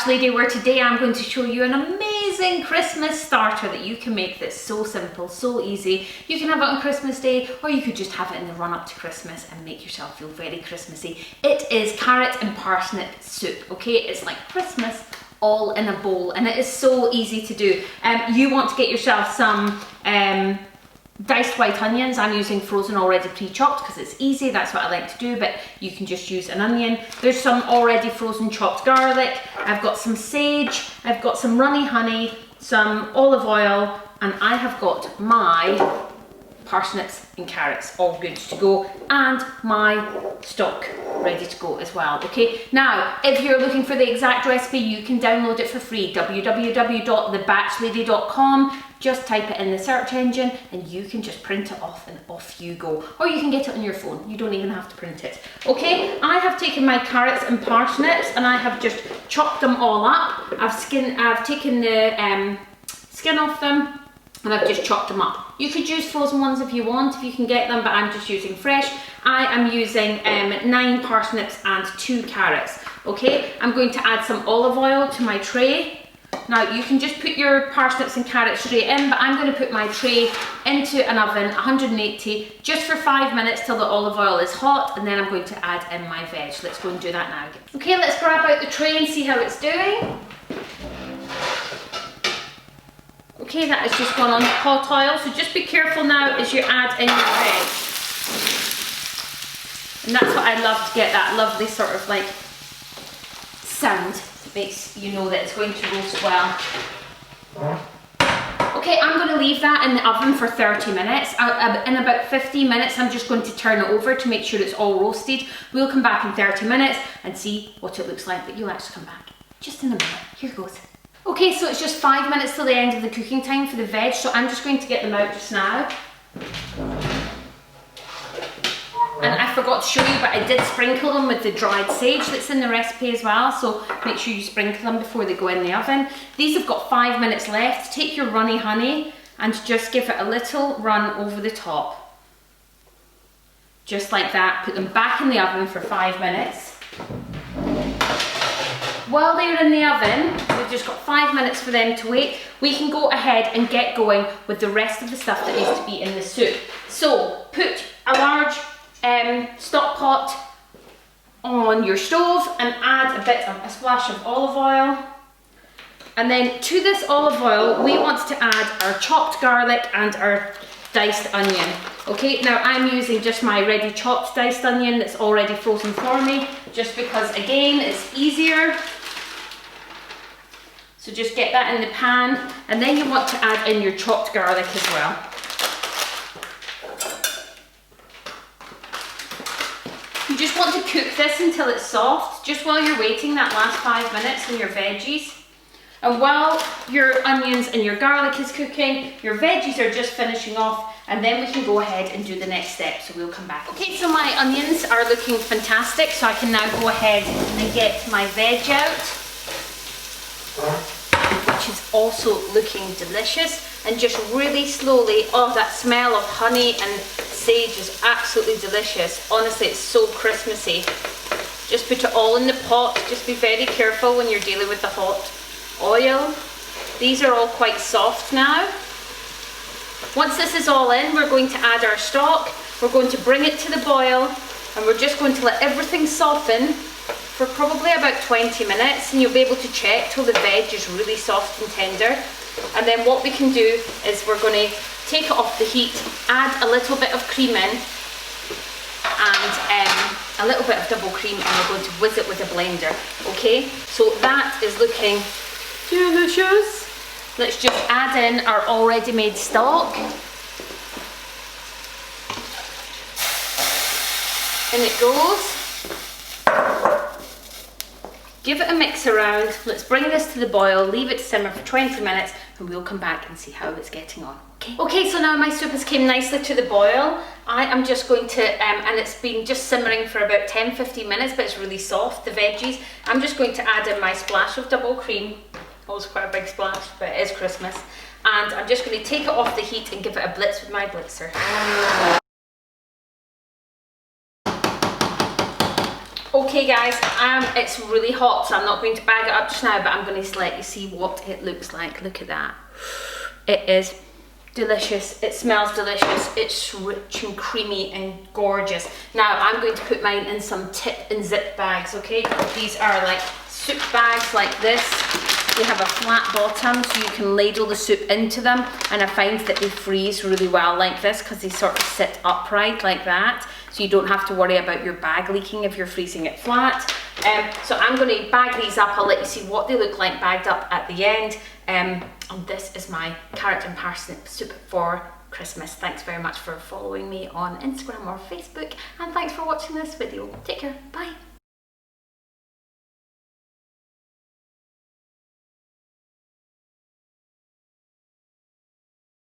Batch Lady, where today I'm going to show you an amazing Christmas starter that you can make that's so simple, so easy. You can have it on Christmas Day, or you could just have it in the run up to Christmas and make yourself feel very Christmassy. It is carrot and parsnip soup, okay? It's like Christmas all in a bowl, and it is so easy to do. You want to get yourself some diced white onions. I'm using frozen already pre-chopped because it's easy, that's what I like to do, but you can just use an onion. There's some already frozen chopped garlic, I've got some sage, I've got some runny honey, some olive oil, and I have got my parsnips and carrots all good to go, and my stock ready to go as well, okay? Now, if you're looking for the exact recipe, you can download it for free, www.thebatchlady.com. Just type it in the search engine and you can just print it off and off you go. Or you can get it on your phone, you don't even have to print it. Okay, I have taken my carrots and parsnips and I have just chopped them all up. I've taken the skin off them, and I've just chopped them up. You could use frozen ones if you want, if you can get them, but I'm just using fresh. I am using 9 parsnips and 2 carrots. Okay, I'm going to add some olive oil to my tray. Now you can just put your parsnips and carrots straight in, but I'm going to put my tray into an oven, 180, just for 5 minutes till the olive oil is hot, and then I'm going to add in my veg. Let's go and do that now. Okay, let's grab out the tray and see how it's doing. Okay, that has just gone on hot oil, so just be careful now as you add in your veg. And that's what I love, to get that lovely sort of like sound that makes you know that it's going to roast well. Okay, I'm going to leave that in the oven for 30 minutes. In about 15 minutes, I'm just going to turn it over to make sure it's all roasted. We'll come back in 30 minutes and see what it looks like, but you'll actually come back just in a minute. Here goes. Okay, so it's just 5 minutes till the end of the cooking time for the veg, so I'm just going to get them out just now. And I forgot to show you, but I did sprinkle them with the dried sage that's in the recipe as well, so make sure you sprinkle them before they go in the oven. These have got 5 minutes left. Take your runny honey and just give it a little run over the top. Just like that. Put them back in the oven for 5 minutes. While they're in the oven, we've just got 5 minutes for them to wait. We can go ahead and get going with the rest of the stuff that needs to be in the soup. So put a large stock pot on your stove and add a splash of olive oil. And then to this olive oil, we want to add our chopped garlic and our diced onion. Okay, now I'm using just my ready chopped diced onion that's already frozen for me, just because again, it's easier. So just get that in the pan, and then you want to add in your chopped garlic as well. You just want to cook this until it's soft, just while you're waiting that last 5 minutes on your veggies. And while your onions and your garlic is cooking, your veggies are just finishing off, and then we can go ahead and do the next step, so we'll come back. Okay, so my onions are looking fantastic, so I can now go ahead and get my veg out, which is also looking delicious. And just really slowly, oh, that smell of honey and sage is absolutely delicious. Honestly, it's so Christmassy. Just put it all in the pot. Just be very careful when you're dealing with the hot oil. These are all quite soft now. Once this is all in, we're going to add our stock. We're going to bring it to the boil, and we're just going to let everything soften for probably about 20 minutes, and you'll be able to check till the veg is really soft and tender. And then what we can do is we're going to take it off the heat, add a little bit of cream in, and a little bit of double cream, and we're going to whiz it with a blender. Okay, so that is looking delicious. Let's just add in our already made stock. In it goes. Give it a mix around. Let's bring this to the boil, leave it to simmer for 20 minutes, and we'll come back and see how it's getting on. Okay, so now my soup has came nicely to the boil. I am just going to, and it's been just simmering for about 10-15 minutes, but it's really soft, the veggies. I'm just going to add in my splash of double cream. Oh, it's quite a big splash, but it is Christmas. And I'm just going to take it off the heat and give it a blitz with my blitzer. Okay guys, it's really hot, so I'm not going to bag it up just now, but I'm going to let you see what it looks like. Look at that. It is delicious. It smells delicious. It's rich and creamy and gorgeous. Now I'm going to put mine in some tip and zip bags, okay? These are like soup bags like this. They have a flat bottom, so you can ladle the soup into them, and I find that they freeze really well like this because they sort of sit upright like that, so you don't have to worry about your bag leaking if you're freezing it flat. So I'm going to bag these up. I'll let you see what they look like bagged up at the end. And this is my carrot and parsnip soup for Christmas. Thanks very much for following me on Instagram or Facebook, and thanks for watching this video. Take care. Bye.